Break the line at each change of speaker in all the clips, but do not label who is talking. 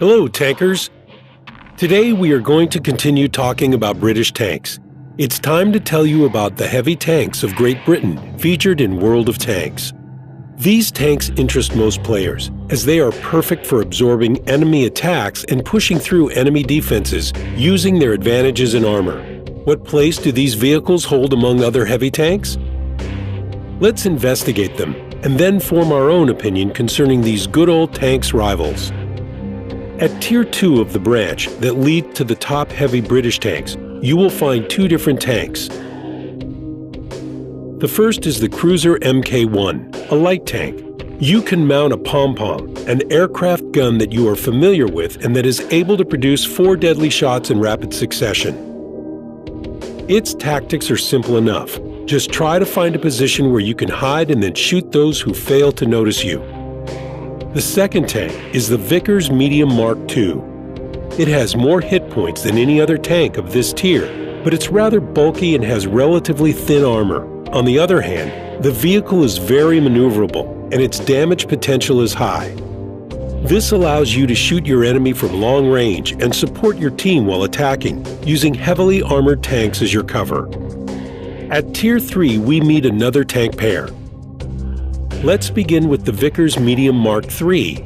Hello, tankers! Today we are going to continue talking about British tanks. It's time to tell you about the heavy tanks of Great Britain featured in World of Tanks. These tanks interest most players, as they are perfect for absorbing enemy attacks and pushing through enemy defenses using their advantages in armor. What place do these vehicles hold among other heavy tanks? Let's investigate them, and then form our own opinion concerning these good old tanks rivals. At Tier 2 of the branch that lead to the top heavy British tanks, you will find two different tanks. The first is the Cruiser Mk1, a light tank. You can mount a pom-pom, an aircraft gun that you are familiar with and that is able to produce 4 deadly shots in rapid succession. Its tactics are simple enough. Just try to find a position where you can hide and then shoot those who fail to notice you. The second tank is the Vickers Medium Mark II. It has more hit points than any other tank of this tier, but it's rather bulky and has relatively thin armor. On the other hand, the vehicle is very maneuverable and its damage potential is high. This allows you to shoot your enemy from long range and support your team while attacking, using heavily armored tanks as your cover. At Tier 3, we meet another tank pair. Let's begin with the Vickers Medium Mark III.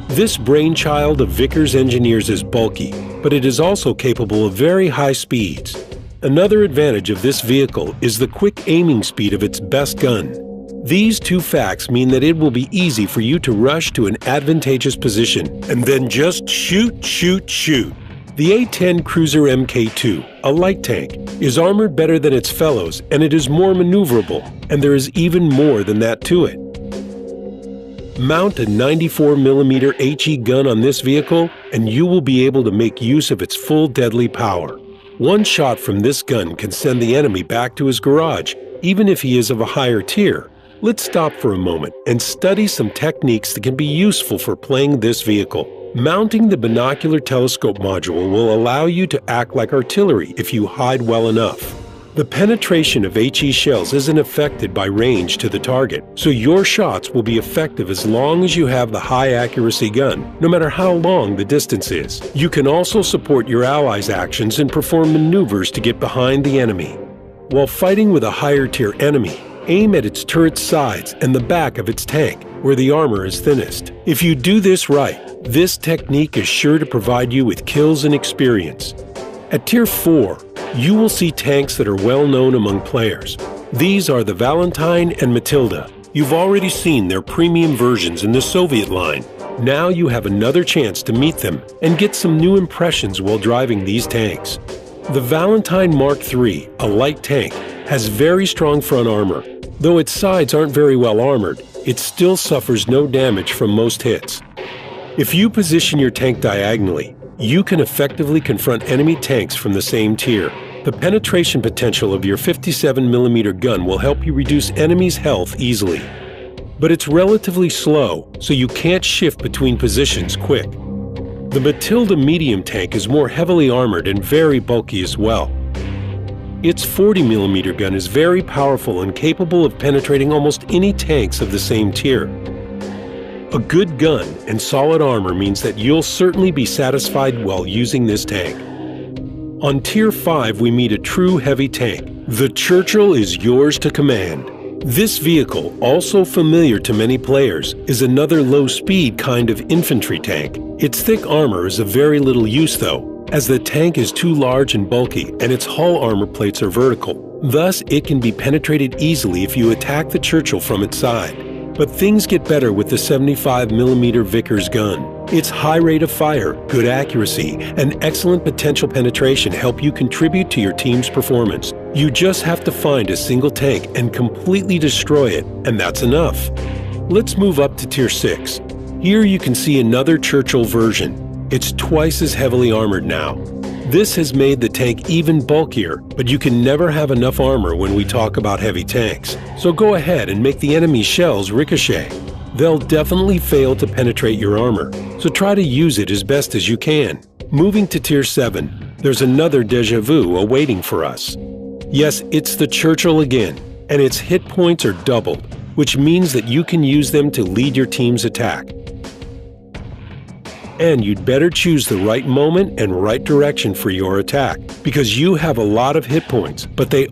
This brainchild of Vickers engineers is bulky, but it is also capable of very high speeds. Another advantage of this vehicle is the quick aiming speed of its best gun. These two facts mean that it will be easy for you to rush to an advantageous position and then just shoot, shoot, shoot. The A-10 Cruiser Mk2, a light tank, is armored better than its fellows and it is more maneuverable, and there is even more than that to it. Mount a 94mm HE gun on this vehicle and you will be able to make use of its full deadly power. One shot from this gun can send the enemy back to his garage, even if he is of a higher tier. Let's stop for a moment and study some techniques that can be useful for playing this vehicle. Mounting the binocular telescope module will allow you to act like artillery if you hide well enough. The penetration of HE shells isn't affected by range to the target, so your shots will be effective as long as you have the high accuracy gun, no matter how long the distance is. You can also support your allies' actions and perform maneuvers to get behind the enemy. While fighting with a higher tier enemy, aim at its turret sides and the back of its tank, where the armor is thinnest. If you do this right, this technique is sure to provide you with kills and experience. At Tier 4, you will see tanks that are well known among players. These are the Valentine and Matilda. You've already seen their premium versions in the Soviet line. Now you have another chance to meet them and get some new impressions while driving these tanks. The Valentine Mark III, a light tank, has very strong front armor. Though its sides aren't very well armored, it still suffers no damage from most hits. If you position your tank diagonally, you can effectively confront enemy tanks from the same tier. The penetration potential of your 57mm gun will help you reduce enemies' health easily. But it's relatively slow, so you can't shift between positions quick. The Matilda medium tank is more heavily armored and very bulky as well. Its 40mm gun is very powerful and capable of penetrating almost any tanks of the same tier. A good gun and solid armor means that you'll certainly be satisfied while using this tank. On Tier 5, we meet a true heavy tank. The Churchill is yours to command. This vehicle, also familiar to many players, is another low-speed kind of infantry tank. Its thick armor is of very little use though, as the tank is too large and bulky and its hull armor plates are vertical. Thus, it can be penetrated easily if you attack the Churchill from its side. But things get better with the 75mm Vickers gun. Its high rate of fire, good accuracy, and excellent potential penetration help you contribute to your team's performance. You just have to find a single tank and completely destroy it, and that's enough. Let's move up to Tier 6. Here you can see another Churchill version. It's twice as heavily armored now. This has made the tank even bulkier, but you can never have enough armor when we talk about heavy tanks. So go ahead and make the enemy's shells ricochet. They'll definitely fail to penetrate your armor, so try to use it as best as you can. Moving to Tier 7, there's another déjà vu awaiting for us. Yes, it's the Churchill again, and its hit points are doubled, which means that you can use them to lead your team's attack. And you'd better choose the right moment and right direction for your attack, because you have a lot of hit points, but they